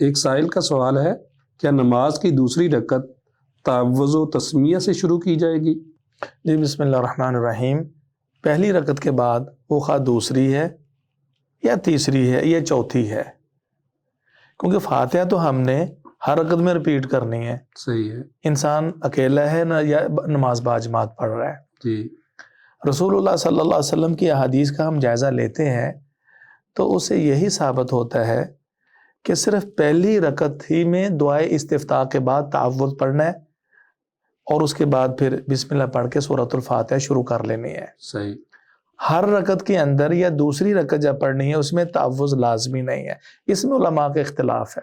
ایک سائل کا سوال ہے، کیا نماز کی دوسری رکعت تعوذ و تسمیہ سے شروع کی جائے گی؟ جی بسم اللہ الرحمن الرحیم۔ پہلی رکعت کے بعد وہ خواہ دوسری ہے یا تیسری ہے یا چوتھی ہے، کیونکہ فاتحہ تو ہم نے ہر رکعت میں ریپیٹ کرنی ہے۔ صحیح ہے انسان اکیلا ہے نہ یا نماز باجماعت پڑھ رہا ہے۔ جی رسول اللہ صلی اللہ علیہ وسلم کی احادیث کا ہم جائزہ لیتے ہیں تو اس سے یہی ثابت ہوتا ہے کہ صرف پہلی رکعت ہی میں دعائے استفتاح کے بعد تعوذ پڑھنا ہے اور اس کے بعد پھر بسم اللہ پڑھ کے سورۃ الفاتحہ شروع کر لینی ہے۔ صحیح۔ ہر رکعت کے اندر یا دوسری رکعت جب پڑھنی ہے اس میں تعوذ لازمی نہیں ہے۔ اس میں علماء کا اختلاف ہے۔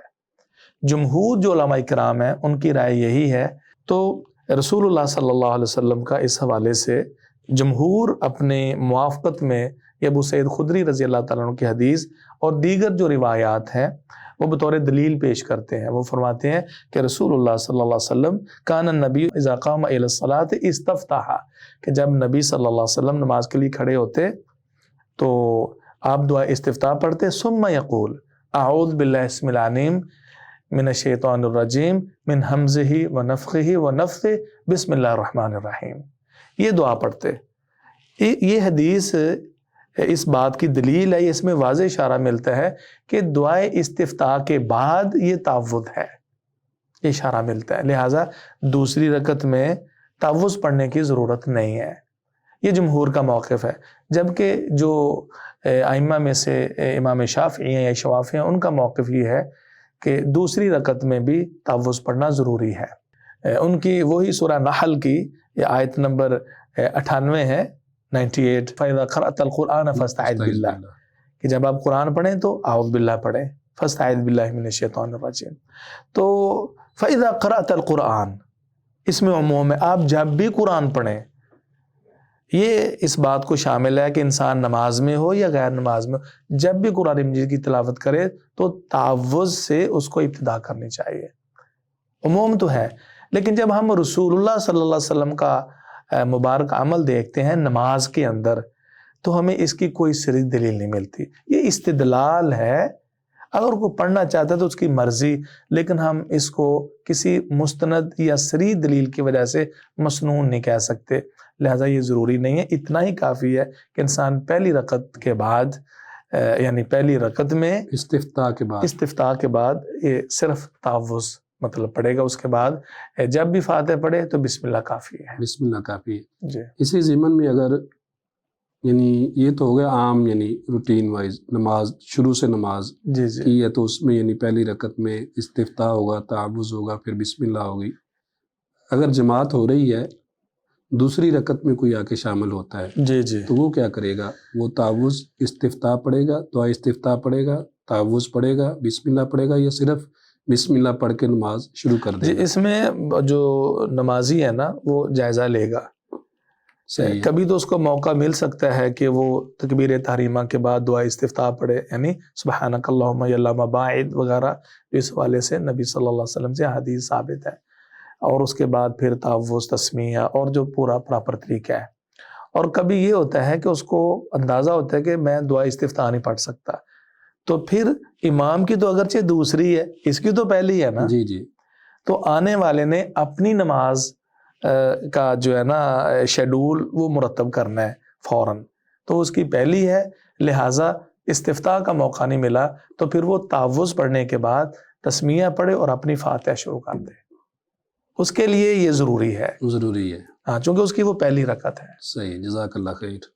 جمہور جو علماء کرام ہیں ان کی رائے یہی ہے، تو رسول اللہ صلی اللہ علیہ وسلم کا اس حوالے سے جمہور اپنے موافقت میں یہ ابو سعید خدری رضی اللہ تعالیٰ عنہ کی حدیث اور دیگر جو روایات ہیں وہ بطور دلیل پیش کرتے ہیں۔ وہ فرماتے ہیں کہ رسول اللہ صلی اللہ علیہ وسلم کان النبی اذا قام الی الصلاۃ استفتح، کہ جب نبی صلی اللہ علیہ وسلم نماز کے لیے کھڑے ہوتے تو آپ دعا استفتاح پڑھتے، ثم یقول اعوذ باللہ السمیع العلیم من الشیطان الرجیم من ہمزہ ونفخہ ونفثہ بسم اللہ الرحمن الرحیم، یہ دعا پڑھتے۔ یہ حدیث اس بات کی دلیل ہے، اس میں واضح اشارہ ملتا ہے کہ دعائے استفتاح کے بعد یہ تعوذ ہے، یہ اشارہ ملتا ہے، لہٰذا دوسری رکعت میں تعوذ پڑھنے کی ضرورت نہیں ہے۔ یہ جمہور کا موقف ہے، جبکہ جو ائمہ میں سے امام شافعی ہیں یا شوافی ہیں ان کا موقف یہ ہے کہ دوسری رکعت میں بھی تعوذ پڑھنا ضروری ہے۔ ان کی وہی سورہ نحل کی یہ آیت نمبر 98 ہے، 98، فَإِذَا قَرَأْتَ الْقُرْآنَ فَاسْتَعِذْ بِاللَّهِ، کہ جب آپ قرآن پڑھیں تو اعوذ باللہ پڑھیں، فَاسْتَعِذْ بِاللَّهِ مِنَ الشَّيْطَانِ الرَّجِيمِ۔ تو فَإِذَا قَرَأْتَ الْقُرْآنَ اس میں عموم ہے، آپ جب بھی قرآن پڑھیں، یہ اس بات کو شامل ہے کہ انسان نماز میں ہو یا غیر نماز میں ہو، جب بھی قرآن مجید کی تلاوت کرے تو تعوذ سے اس کو ابتدا کرنی چاہیے۔ عموم تو ہے، لیکن جب ہم رسول اللہ صلی اللہ علیہ وسلم کا مبارک عمل دیکھتے ہیں نماز کے اندر تو ہمیں اس کی کوئی صریح دلیل نہیں ملتی۔ یہ استدلال ہے، اگر کوئی پڑھنا چاہتا ہے تو اس کی مرضی، لیکن ہم اس کو کسی مستند یا صریح دلیل کی وجہ سے مسنون نہیں کہہ سکتے، لہذا یہ ضروری نہیں ہے۔ اتنا ہی کافی ہے کہ انسان پہلی رکعت کے بعد یعنی پہلی رکعت میں استفتاح کے بعد یہ صرف تعوذ مطلب پڑھے گا، اس کے بعد جب بھی فاتحہ پڑھے تو بسم اللہ کافی ہے۔ بسم اللہ کافی ہے جی۔ اسی ضمن میں اگر یعنی یہ تو ہو گیا عام یعنی روٹین وائز نماز، شروع سے نماز جی کی ہے تو اس میں یعنی پہلی رکعت میں استفتاح ہوگا، تعوذ ہوگا، پھر بسم اللہ ہوگی۔ اگر جماعت ہو رہی ہے دوسری رکعت میں کوئی آ کے شامل ہوتا ہے جی تو وہ کیا کرے گا؟ وہ تعوذ استفتاح پڑھے گا، دعا استفتاح پڑھے گا، تعوذ پڑھے گا، بسم اللہ پڑھے گا، یا صرف بسم اللہ پڑھ کے نماز شروع کر دے گا؟ اس میں جو نمازی ہے نا وہ جائزہ لے گا۔ کبھی تو اس کو موقع مل سکتا ہے کہ وہ تکبیر تحریمہ کے بعد دعا استفتاح پڑھے، یعنی سبحانک اللہم یا اللہم باعد وغیرہ، اس حوالے سے نبی صلی اللہ علیہ وسلم سے حدیث ثابت ہے، اور اس کے بعد پھر تعوذ، تسمیہ اور جو پورا پراپر طریقہ ہے۔ اور کبھی یہ ہوتا ہے کہ اس کو اندازہ ہوتا ہے کہ میں دعا استفتاح نہیں پڑھ سکتا، تو پھر امام کی تو اگرچہ دوسری ہے، اس کی تو پہلی ہے نا، جی جی، تو آنے والے نے اپنی نماز کا جو ہے نا شیڈول وہ مرتب کرنا ہے فوراً، تو اس کی پہلی ہے، لہٰذا استفتاح کا موقع نہیں ملا تو پھر وہ تعوذ پڑھنے کے بعد تسمیہ پڑھے اور اپنی فاتحہ شروع کر دے، اس کے لیے یہ ضروری ہے ضروری ہے، ہاں، چونکہ اس کی وہ پہلی رکعت ہے۔ صحیح، جزاک اللہ خیر۔